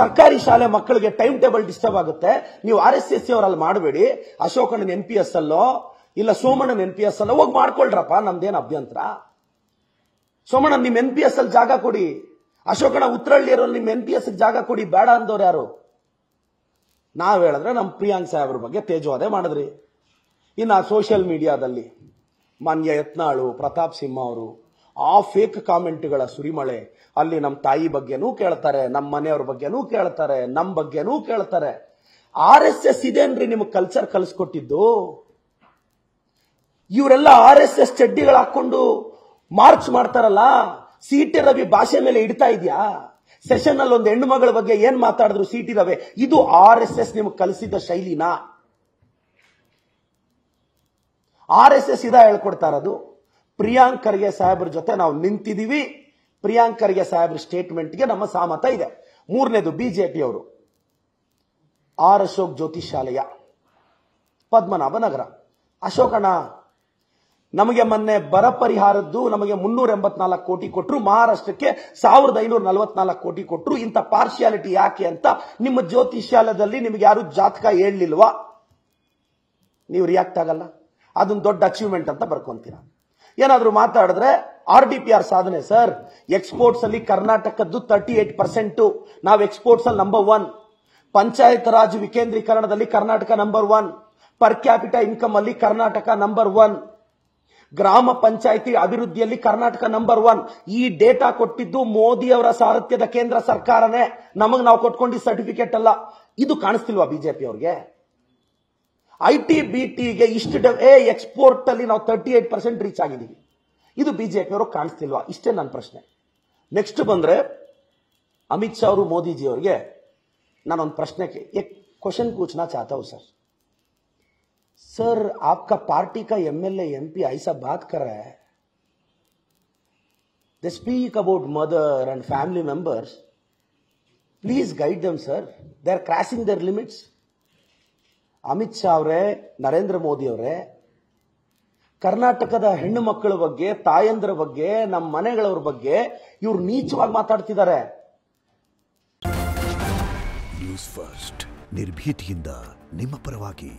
ಸರ್ಕಾರಿ ಶಾಲೆ ಮಕ್ಕಳಿಗೆ ಟೈಮ್ ಟೇಬಲ್ ಡಿಸ್ಟರ್ಬ್ ಆಗುತ್ತೆ. ನೀವು RSS ಅವರಲ್ಲಿ ಮಾಡಬೇಡಿ. ಅಶೋಕಣ್ಣನ NPS ಅಲ್ಲೋ ಇಲ್ಲ ಸೋಮಣ್ಣನ NPS ಅಲ್ಲೋ ಹೋಗಿ ಮಾಡ್ಕೊಳ್ರಪ್ಪ, ನಮ್ದೇನು ಅಭ್ಯಂತರ. ಸೋಮಣ್ಣ ನಿಮ್ NPS ಅಲ್ಲಿ ಜಾಗ ಕೊಡಿ. ಅಶೋಕಣ್ಣ ಉತ್ತರಹಳ್ಳಿಯರಲ್ಲಿ ನಿಮ್ NPS ಜಾಗ ಕೊಡಿ. ಬೇಡ ಅಂದವ್ರು ಯಾರು? ನಾವ್ ಹೇಳಿದ್ರೆ ನಮ್ ಪ್ರಿಯಾಂಕ್ ಸಾಹೇಬ್ರ ಬಗ್ಗೆ ತೇಜೋವಧೆ ಮಾಡಿದ್ರಿ. ಇನ್ನು ಸೋಷಿಯಲ್ ಮೀಡಿಯಾದಲ್ಲಿ ಮಾನ್ಯ ಯತ್ನಾಳು, ಪ್ರತಾಪ್ ಸಿಂಹ ಅವರು ಆ ಫೇಕ್ ಕಾಮೆಂಟ್ಗಳ ಸುರಿಮಳೆ. ಅಲ್ಲಿ ನಮ್ಮ ತಾಯಿ ಬಗ್ಗೆನೂ ಕೇಳ್ತಾರೆ, ನಮ್ಮ ಮನೆಯವ್ರ ಬಗ್ಗೆನೂ ಕೇಳ್ತಾರೆ, ನಮ್ಮ ಬಗ್ಗೆನೂ ಕೇಳ್ತಾರೆ. RSS ಇದೇನ್ರಿ ನಿಮ್ಗೆ ಕಲ್ಚರ್ ಕಲಿಸ್ಕೊಟ್ಟಿದ್ದು? ಇವರೆಲ್ಲ RSS ಚಡ್ಡಿಗಳು ಹಾಕೊಂಡು ಮಾರ್ಚ್ ಮಾಡ್ತಾರಲ್ಲ, CT ರವಿ ಭಾಷೆ ಮೇಲೆ ಇಡ್ತಾ ಇದೆಯಾ? ಸೆಷನ್ ಅಲ್ಲಿ ಒಂದು ಹೆಣ್ಣು ಮಗಳ ಬಗ್ಗೆ ಏನ್ ಮಾತಾಡಿದ್ರು CT ರವಿ? ಇದು RSS ನಿಮ್ಗೆ ಕಲಿಸಿದ ಶೈಲಿನಾ? RSS ಇದ ಹೇಳ್ಕೊಡ್ತಾ ಇರೋದು. ಪ್ರಿಯಾಂಕ್ ಖರ್ಗೆ ಸಾಹೇಬ್ರ ಜೊತೆ ನಾವು ನಿಂತಿದೀವಿ. ಪ್ರಿಯಾಂಕ್ ಖರ್ಗೆ ಸಾಹೇಬ್ರ ಸ್ಟೇಟ್ಮೆಂಟ್ಗೆ ನಮ್ಮ ಸಹಮತ ಇದೆ. ಮೂರನೇದು ಬಿಜೆಪಿ ಅವರು ಆರ್ ಅಶೋಕ್ ಜ್ಯೋತಿಷಾಲಯ, ಪದ್ಮನಾಭನಗರ. ಅಶೋಕಣ್ಣ, ನಮಗೆ ಮೊನ್ನೆ ಬರ ಪರಿಹಾರದ್ದು ನಮಗೆ 384 ಕೋಟಿ ಕೊಟ್ಟರು, ಮಹಾರಾಷ್ಟ್ರಕ್ಕೆ 1544 ಕೋಟಿ ಕೊಟ್ಟರು. ಇಂಥ ಪಾರ್ಶಿಯಾಲಿಟಿ ಯಾಕೆ ಅಂತ ನಿಮ್ಮ ಜ್ಯೋತಿಷ್ಯಾಲಯದಲ್ಲಿ ನಿಮಗೆ ಯಾರು ಜಾತಕ ಹೇಳಲಿಲ್ವಾ? ನೀವು ರಿಯಾಕ್ಟ್ ಆಗಲ್ಲ. ಅದೊಂದು ದೊಡ್ಡ ಅಚೀವ್ಮೆಂಟ್ ಅಂತ ಬರ್ಕೊಂತೀರಾ. ಏನಾದ್ರೂ ಮಾತಾಡಿದ್ರೆ RDPR ಸಾಧನೆ ಸರ್, ಎಕ್ಸ್ಪೋರ್ಟ್ಸ್ ಅಲ್ಲಿ ಕರ್ನಾಟಕದ್ದು 38%. ನಾವು ಎಕ್ಸ್ಪೋರ್ಟ್ಸ್ ಅಲ್ಲಿ ನಂಬರ್ 1. ಪಂಚಾಯತ್ ರಾಜ್ ವಿಕೇಂದ್ರೀಕರಣದಲ್ಲಿ Karnataka number 1. Per capital income ಅಲ್ಲಿ ಕರ್ನಾಟಕ ನಂಬರ್ 1. ಗ್ರಾಮ ಪಂಚಾಯಿತಿ ಅಭಿವೃದ್ಧಿಯಲ್ಲಿ ಕರ್ನಾಟಕ ನಂಬರ್ 1. ಈ ಡೇಟಾ ಕೊಟ್ಟಿದ್ದು ಮೋದಿ ಅವರ ಸಾರಥ್ಯದ ಕೇಂದ್ರ ಸರ್ಕಾರನೇ. ನಮಗ್ ನಾವು ಕೊಟ್ಕೊಂಡಿದ್ದ ಸರ್ಟಿಫಿಕೇಟ್ ಅಲ್ಲ. ಇದು ಕಾಣಿಸ್ತಿಲ್ವಾ ಬಿಜೆಪಿ ಅವ್ರಿಗೆ? IT BTಗೆ ಇಷ್ಟು ಎಕ್ಸ್ಪೋರ್ಟ್ ಅಲ್ಲಿ ನಾವು 38% ರೀಚ್ ಆಗಿದ್ದೀವಿ. ಇದು ಬಿಜೆಪಿ ಅವರು ಕಾಣಿಸ್ತಿಲ್ವಾ? ಇಷ್ಟೇ ನನ್ನ ಪ್ರಶ್ನೆ. ನೆಕ್ಸ್ಟ್ ಬಂದ್ರೆ ಅಮಿತ್ ಶಾ ಅವರು ಮೋದಿಜಿ ಅವರಿಗೆ ನಾನೊಂದು ಪ್ರಶ್ನೆ क्वेश्चन पूछना चाहता हूं सर आपका पार्टी का MLA MP ऐसा बात कर रहा है, they speak about mother and family members, please guide them sir, they are crossing their limits. Amit Shah ಅವರೇ, ನರೇಂದ್ರ ಮೋದಿ ಅವರೇ, ಕರ್ನಾಟಕದ ಹೆಣ್ಣು ಮಕ್ಕಳ ಬಗ್ಗೆ, ತಾಯಂದ್ರ ಬಗ್ಗೆ, ನಮ್ಮ ಮನೆಗಳವ್ರ ಬಗ್ಗೆ ಇವ್ರು ನೀಚವಾಗಿ ಮಾತಾಡ್ತಿದ್ದಾರೆ. ನ್ಯೂಸ್ ಫಸ್ಟ್, ನಿರ್ಭೀತಿಯಿಂದ ನಿಮ್ಮ ಪರವಾಗಿ.